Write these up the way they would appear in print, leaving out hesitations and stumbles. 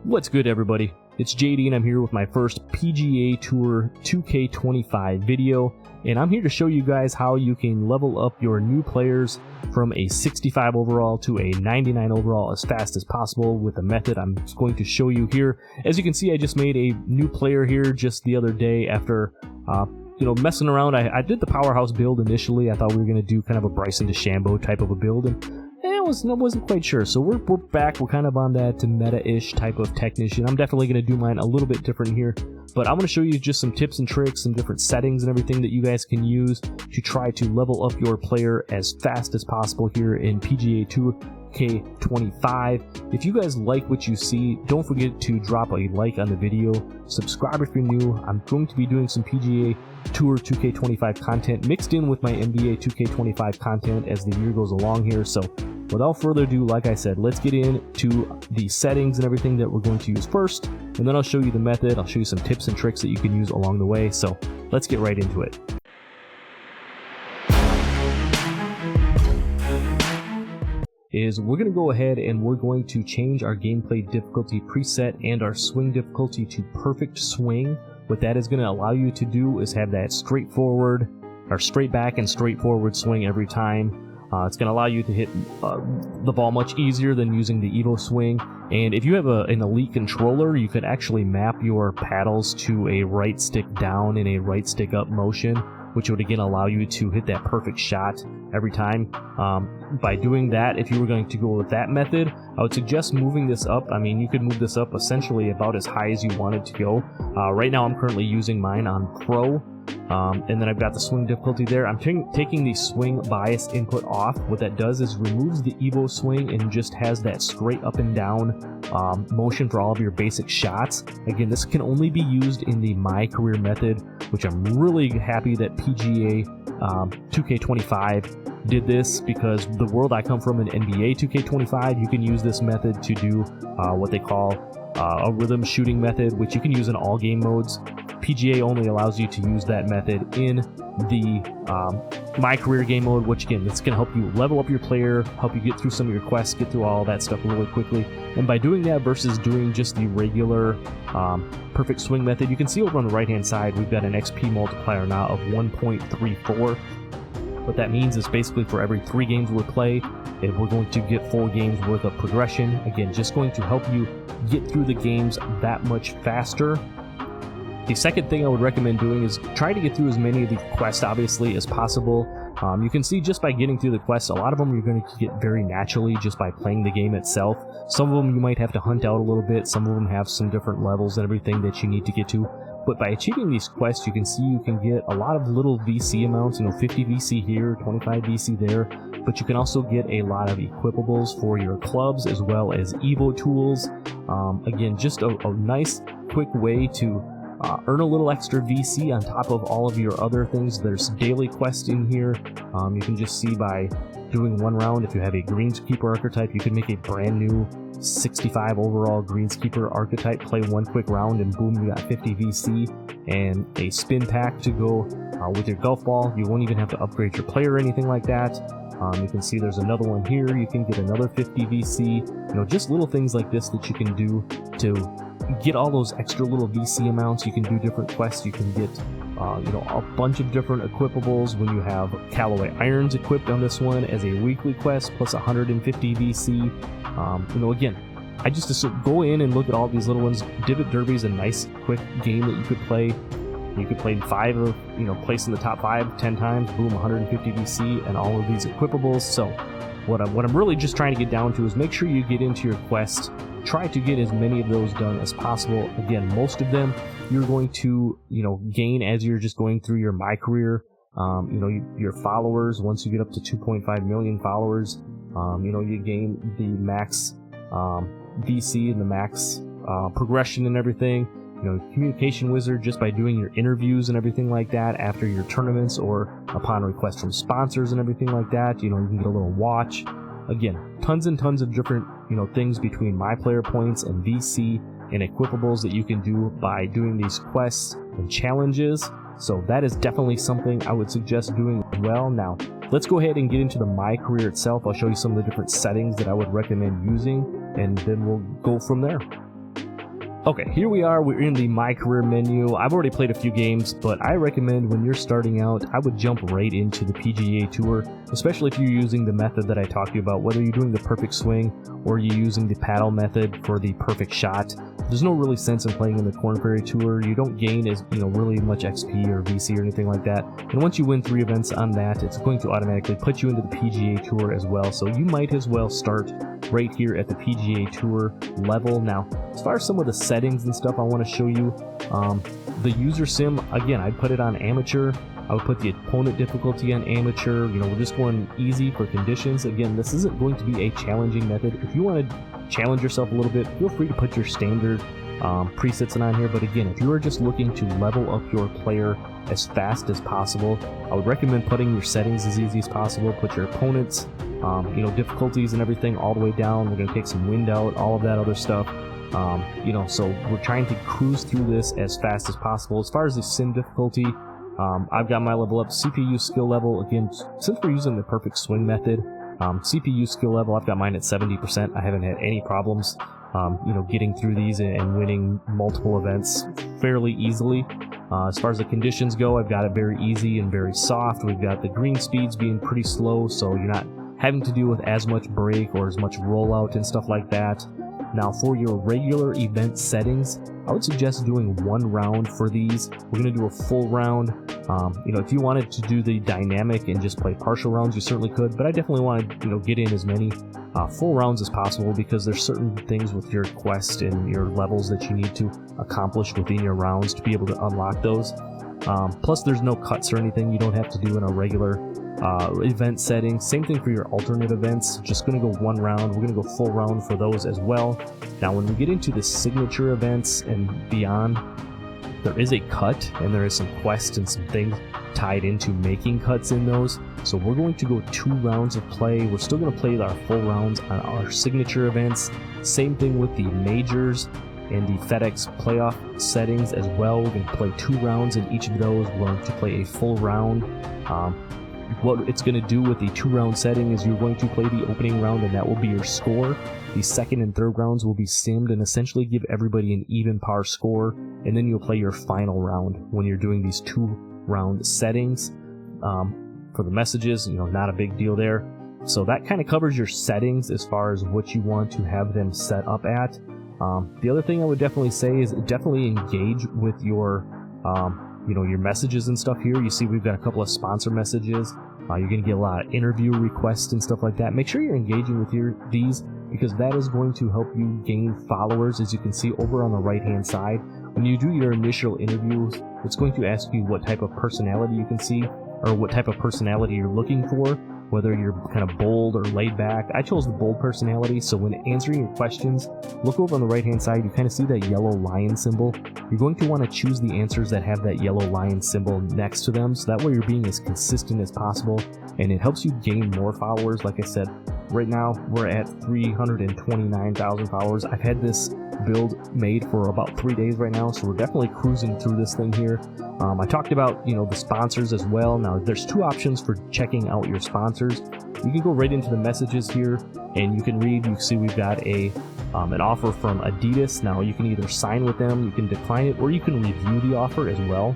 What's good, everybody? It's JD and I'm here with my first PGA Tour 2K25 video, and I'm here to show you guys how you can level up your new players from a 65 overall to a 99 overall as fast as possible with a method I'm going to show you here. As you can see, I just made a new player here just the other day after messing around. I did the powerhouse build initially. I thought we were going to do kind of a Bryson DeChambeau type of a build, and I wasn't quite sure. So we're back. We're kind of on that meta-ish type of technician. I'm definitely going to do mine a little bit different here, but I'm going to show you just some tips and tricks, some different settings and everything that you guys can use to try to level up your player as fast as possible here in PGA Tour K25. If you guys like what you see, don't forget to drop a like on the video, subscribe if you're new. I'm going to be doing some PGA Tour 2K25 content mixed in with my NBA 2K25 content as the year goes along here. So without further ado, like I said, let's get into the settings and everything that we're going to use first, and then I'll show you the method. I'll show you some tips and tricks that you can use along the way. So let's get right into it. We're going to go ahead and we're going to change our gameplay difficulty preset and our swing difficulty to perfect swing. What that is going to allow you to do is have that straight back and straightforward swing every time. It's going to allow you to hit the ball much easier than using the Evo swing. And if you have an elite controller, you could actually map your paddles to a right stick down and a right stick up motion, which would again allow you to hit that perfect shot every time. By doing that, if you were going to go with that method, I would suggest moving this up. I mean, you could move this up essentially about as high as you wanted to go. Right now I'm currently using mine on Pro, and then I've got the swing difficulty there. I'm taking the swing bias input off. What that does is removes the Evo swing and just has that straight up and down motion for all of your basic shots. Again, this can only be used in the MyCareer method, which I'm really happy that PGA 2K25 did this, because the world I come from in NBA 2K25, you can use this method to do what they call a rhythm shooting method, which you can use in all game modes. PGA only allows you to use that method in the MyCareer game mode, which again, it's going to help you level up your player, help you get through some of your quests, get through all that stuff really quickly. And by doing that versus doing just the regular perfect swing method, you can see over on the right hand side we've got an XP multiplier now of 1.34. What that means is basically for every 3 games we play, we're going to get 4 games worth of progression. Again, just going to help you get through the games that much faster. The second thing I would recommend doing is try to get through as many of the quests, obviously, as possible. You can see just by getting through the quests, a lot of them you're going to get very naturally just by playing the game itself. Some of them you might have to hunt out a little bit. Some of them have some different levels and everything that you need to get to. But by achieving these quests, you can see you can get a lot of little VC amounts, 50 VC here, 25 VC there, but you can also get a lot of equipables for your clubs as well as Evo tools. Again, just a nice quick way to earn a little extra VC on top of all of your other things. There's daily quests in here. You can just see by doing one round, if you have a greenskeeper archetype, you can make a brand new 65 overall greenskeeper archetype, play one quick round, and boom, you got 50 VC and a spin pack to go with your golf ball. You won't even have to upgrade your player or anything like that. You can see there's another one here. You can get another 50 VC. Just little things like this that you can do to get all those extra little VC amounts. You can do different quests. You can get a bunch of different equipables when you have Callaway irons equipped on this one as a weekly quest plus 150 VC. Again, I just go in and look at all these little ones. Divot Derby is a nice quick game that you could play. You could play 5 of, place in the top 5 10 times, boom, 150 VC and all of these equipables. So what I'm really just trying to get down to is make sure you get into your quest. Try to get as many of those done as possible. Again, most of them you're going to, gain as you're just going through your MyCareer. Your followers, once you get up to 2.5 million followers, you gain the max VC and the max progression and everything. Communication Wizard, just by doing your interviews and everything like that after your tournaments or upon request from sponsors and everything like that, you can get a little watch. Again, tons and tons of different, things between My Player Points and VC and equipables that you can do by doing these quests and challenges. So that is definitely something I would suggest doing as well. Now, let's go ahead and get into the MyCareer itself. I'll show you some of the different settings that I would recommend using, and then we'll go from there. Okay, here we are. We're in the My Career menu. I've already played a few games, but I recommend when you're starting out, I would jump right into the PGA Tour, especially if you're using the method that I talked to you about, whether you're doing the perfect swing or you're using the paddle method for the perfect shot. There's no really sense in playing in the Korn Ferry Tour. You don't gain really much XP or VC or anything like that. And once you win 3 events on that, it's going to automatically put you into the PGA Tour as well. So you might as well start right here at the PGA Tour level. Now, as far as some of the settings and stuff I want to show you, the user sim, again, I'd put it on amateur. I would put the opponent difficulty on amateur. We're just going easy for conditions. Again, this isn't going to be a challenging method. If you want to challenge yourself a little bit, feel free to put your standard presets on here. But again, if you are just looking to level up your player as fast as possible, I would recommend putting your settings as easy as possible. Put your opponents, difficulties and everything all the way down. We're going to take some wind out, all of that other stuff. So we're trying to cruise through this as fast as possible. As far as the sim difficulty, I've got my level up. CPU skill level, again, since we're using the perfect swing method, CPU skill level, I've got mine at 70%. I haven't had any problems, getting through these and winning multiple events fairly easily. As far as the conditions go, I've got it very easy and very soft. We've got the green speeds being pretty slow, so you're not having to deal with as much break or as much rollout and stuff like that. Now, for your regular event settings, I would suggest doing 1 round for these. We're going to do a full round. If you wanted to do the dynamic and just play partial rounds, you certainly could, but I definitely want to, get in as many full rounds as possible, because there's certain things with your quest and your levels that you need to accomplish within your rounds to be able to unlock those. Plus, there's no cuts or anything you don't have to do in a regular event setting. Same thing for your alternate events. Just going to go 1 round. We're going to go full round for those as well. Now, when we get into the signature events and beyond, there is a cut and there is some quests and some things tied into making cuts in those. So we're going to go 2 rounds of play. We're still going to play our full rounds on our signature events. Same thing with the majors and the FedEx playoff settings as well. We're going to play 2 rounds in each of those. We're going to play a full round. What it's going to do with the 2-round setting is you're going to play the opening round, and that will be your score. The second and third rounds will be simmed and essentially give everybody an even par score, and then you'll play your final round when you're doing these 2-round settings. For the messages, not a big deal there. So that kind of covers your settings as far as what you want to have them set up at. The other thing I would definitely say is definitely engage with your your messages and stuff here. You see we've got a couple of sponsor messages. You're going to get a lot of interview requests and stuff like that. Make sure you're engaging with these, because that is going to help you gain followers. As you can see over on the right hand side, when you do your initial interviews, it's going to ask you what type of personality you can see, or what type of personality you're looking for, whether you're kind of bold or laid back. I chose the bold personality, so when answering your questions, look over on the right hand side, you kind of see that yellow lion symbol. You're going to want to choose the answers that have that yellow lion symbol next to them, so that way you're being as consistent as possible, and it helps you gain more followers. Like I said, right now we're at 329,000 followers. I've had this build made for about 3 days right now, so we're definitely cruising through this thing here. I talked about the sponsors as well. Now there's 2 options for checking out your sponsors. You can go right into the messages here and you can read. You see we've got an offer from Adidas. Now you can either sign with them, you can decline it, or you can review the offer as well.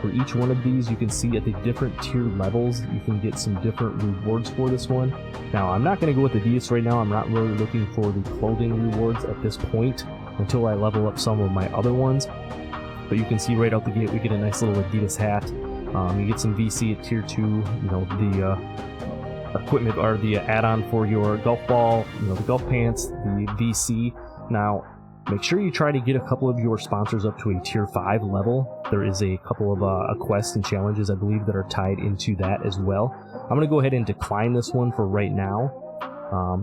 For each one of these, you can see at the different tier levels, you can get some different rewards for this one. Now, I'm not going to go with Adidas right now. I'm not really looking for the clothing rewards at this point until I level up some of my other ones. But you can see right out the gate, we get a nice little Adidas hat. You get some VC at tier 2, the equipment or the add-on for your golf ball, the golf pants, the VC. Now, make sure you try to get a couple of your sponsors up to a tier 5 level. There is a couple of quests and challenges, I believe, that are tied into that as well. I'm going to go ahead and decline this one for right now.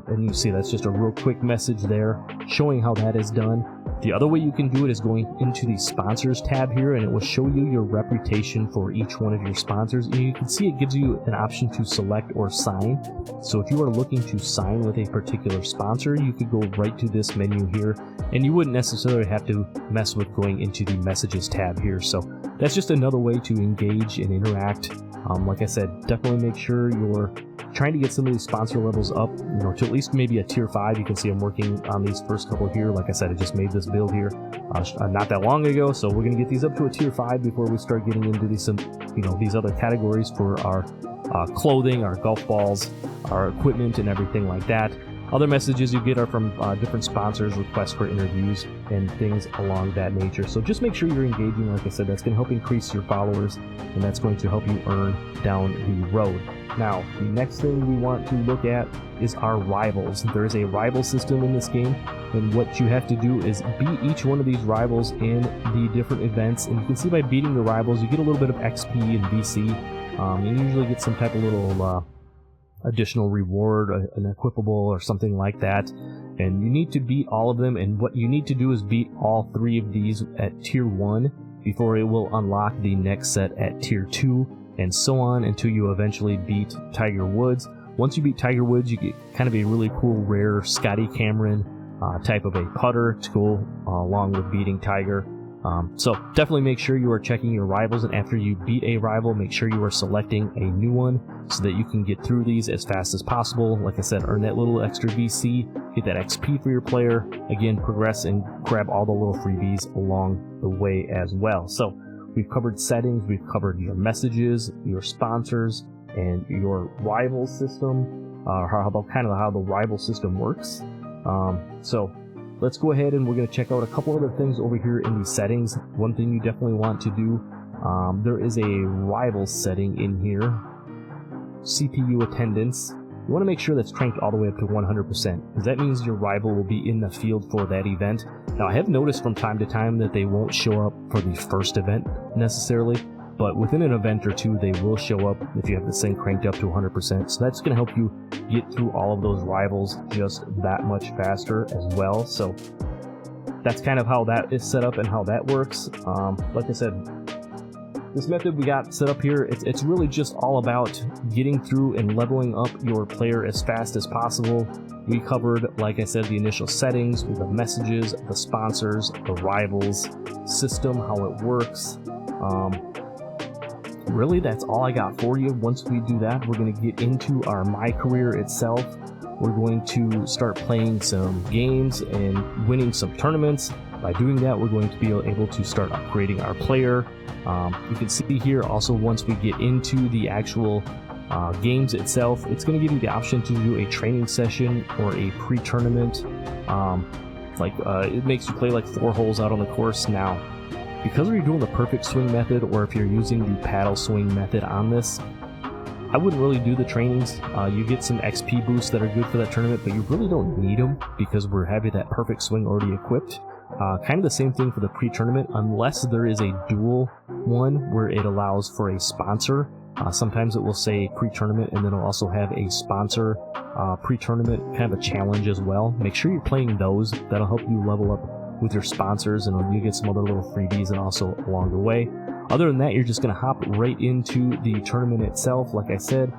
And you see that's just a real quick message there showing how that is done. The other way you can do it is going into the sponsors tab here, and it will show you your reputation for each one of your sponsors. And you can see it gives you an option to select or sign. So if you are looking to sign with a particular sponsor, you could go right to this menu here, and you wouldn't necessarily have to mess with going into the messages tab here. So that's just another way to engage and interact. Like I said, definitely make sure you're trying to get some of these sponsor levels up, to at least maybe a tier 5. You can see I'm working on these first couple here. Like I said, I just made this build here not that long ago, so we're going to get these up to a tier 5 before we start getting into these these other categories for our clothing, our golf balls, our equipment, and everything like that. Other messages you get are from different sponsors, requests for interviews, and things along that nature. So just make sure you're engaging. Like I said, that's going to help increase your followers, and that's going to help you earn down the road. Now, the next thing we want to look at is our rivals. There is a rival system in this game, and what you have to do is beat each one of these rivals in the different events. And you can see by beating the rivals, you get a little bit of XP and VC. You usually get some type of little additional reward, an equipable or something like that, and you need to beat all of them. And what you need to do is beat all 3 of these at tier 1 before it will unlock the next set at tier 2, and so on until you eventually beat Tiger Woods. Once you beat Tiger Woods, you get kind of a really cool rare Scotty Cameron type of a putter to go along with beating Tiger. So definitely make sure you are checking your rivals, and after you beat a rival, make sure you are selecting a new one so that you can get through these as fast as possible. Like I said, earn that little extra VC, get that XP for your player, again, progress and grab all the little freebies along the way as well. So we've covered settings, we've covered your messages, your sponsors, and your rival system, how the rival system works. So let's go ahead and we're going to check out a couple other things over here in the settings. One thing you definitely want to do, there is a rival setting in here, CPU attendance. You want to make sure that's cranked all the way up to 100%, because that means your rival will be in the field for that event. Now, I have noticed from time to time that they won't show up for the first event necessarily, but within an event or two, they will show up if you have this thing cranked up to 100%. So that's going to help you get through all of those rivals just that much faster as well. So that's kind of how that is set up and how that works. Like I said, this method we got set up here, it's really just all about getting through and leveling up your player as fast as possible. We covered, like I said, the initial settings, the messages, the sponsors, the rivals, system, how it works. Really, that's all I got for you. Once we do that, we're going to get into our MyCareer itself. We're going to start playing some games and winning some tournaments. By doing that, we're going to be able to start upgrading our player. You can see here also, once we get into the actual games itself, it's going to give you the option to do a training session or a pre-tournament. It makes you play like 4 holes out on the course. Now, because you're doing the perfect swing method, or if you're using the paddle swing method on this, I wouldn't really do the trainings. You get some XP boosts that are good for that tournament, but you really don't need them because we're having that perfect swing already equipped. Kind of the same thing for the pre-tournament, unless there is a dual one where it allows for a sponsor. Sometimes it will say pre-tournament, and then it'll also have a sponsor pre-tournament, kind of a challenge as well. Make sure you're playing those. That'll help you level up with your sponsors, and you get some other little freebies and also along the way. Other than that, you're just going to hop right into the tournament itself. Like I said,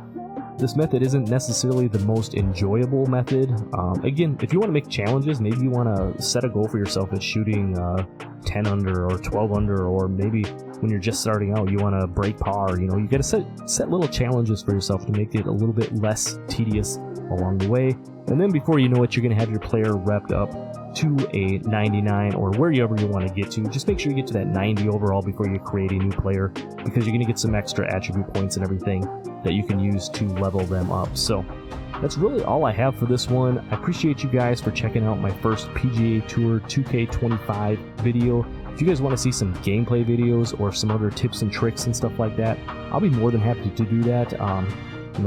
this method isn't necessarily the most enjoyable method. Again, if you want to make challenges, maybe you want to set a goal for yourself at shooting 10 under or 12 under, or maybe when you're just starting out, you want to break par. You got to set little challenges for yourself to make it a little bit less tedious along the way. And then before you know it, you're going to have your player repped up to a 99 or wherever you want to get to. Just make sure you get to that 90 overall before you create a new player, because you're going to get some extra attribute points and everything that you can use to level them up. So that's really all I have for this one. I appreciate you guys for checking out my first PGA Tour 2K25 video. If you guys want to see some gameplay videos or some other tips and tricks and stuff like that, I'll be more than happy to do that.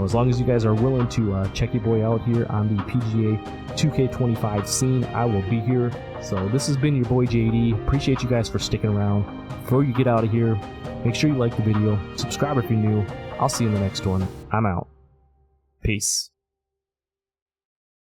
As long as you guys are willing to check your boy out here on the PGA 2K25 scene, I will be here. So this has been your boy JD. Appreciate you guys for sticking around. Before you get out of here, make sure you like the video, subscribe if you're new. I'll see you in the next one. I'm out. Peace.